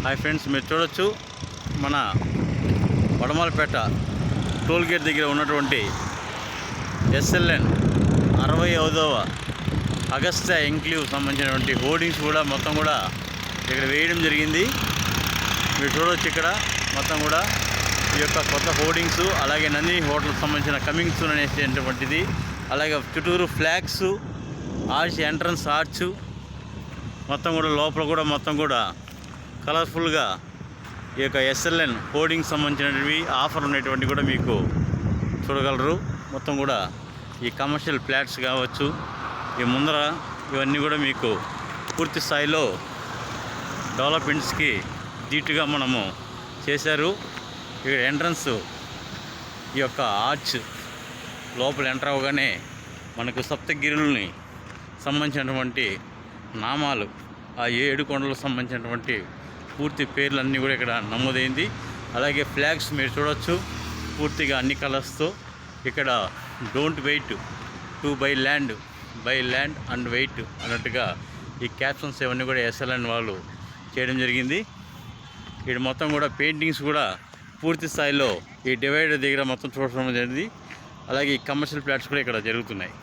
Hi friends, మీరు చూడొచ్చు మన వడమాలపేట టోల్ గేట్ దగ్గర ఉన్నటువంటి SLN 65వ అగస్త్య ఎంక్లేవ్ సంబంధించినటువంటి హోర్డింగ్స్ కూడా మొత్తం కూడా ఇక్కడ వేయడం జరిగింది. మీరు చూడవచ్చు ఇక్కడ మొత్తం కూడా ఈ యొక్క కొత్త హోర్డింగ్స్, అలాగే నందిని హోటల్కి సంబంధించిన కమింగ్ సూన్ అనేటువంటిది, అలాగే చుట్టూరు ఫ్లాగ్స్, ఆర్చ్, ఎంట్రన్స్ ఆర్చ్ మొత్తం కూడా లోపల కూడా మొత్తం కూడా కలర్ఫుల్గా ఈ యొక్క SLN హోర్డింగ్ సంబంధించినవి ఆఫర్ ఉన్నటువంటి కూడా మీకు చూడగలరు. మొత్తం కూడా ఈ కమర్షియల్ ఫ్లాట్స్ కావచ్చు, ఈ ముందర ఇవన్నీ కూడా మీకు పూర్తి స్థాయిలో డెవలప్మెంట్స్కి ధీటుగా మనము చేశారు. ఇక్కడ ఎంట్రన్స్ ఈ యొక్క ఆర్చ్ లోపల ఎంటర్ అవగానే మనకు సప్తగిరుల్ని సంబంధించినటువంటి నామాలు, ఆ 7 కొండలకు సంబంధించినటువంటి పూర్తి పేర్లన్నీ కూడా ఇక్కడ నమోదైంది. అలాగే ఫ్లాగ్స్ మీరు చూడవచ్చు పూర్తిగా అన్ని కలర్స్తో. ఇక్కడ don't wait to buy land and wait అన్నట్టుగా ఈ క్యాప్షన్స్ ఇవన్నీ కూడా SLN వాళ్ళు చేయడం జరిగింది. ఇక్కడ మొత్తం కూడా పెయింటింగ్స్ కూడా పూర్తి స్థాయిలో ఈ డివైడర్ దగ్గర మొత్తం చూడడం జరిగింది. అలాగే ఈ కమర్షియల్ ఫ్లాట్స్ కూడా ఇక్కడ జరుగుతున్నాయి.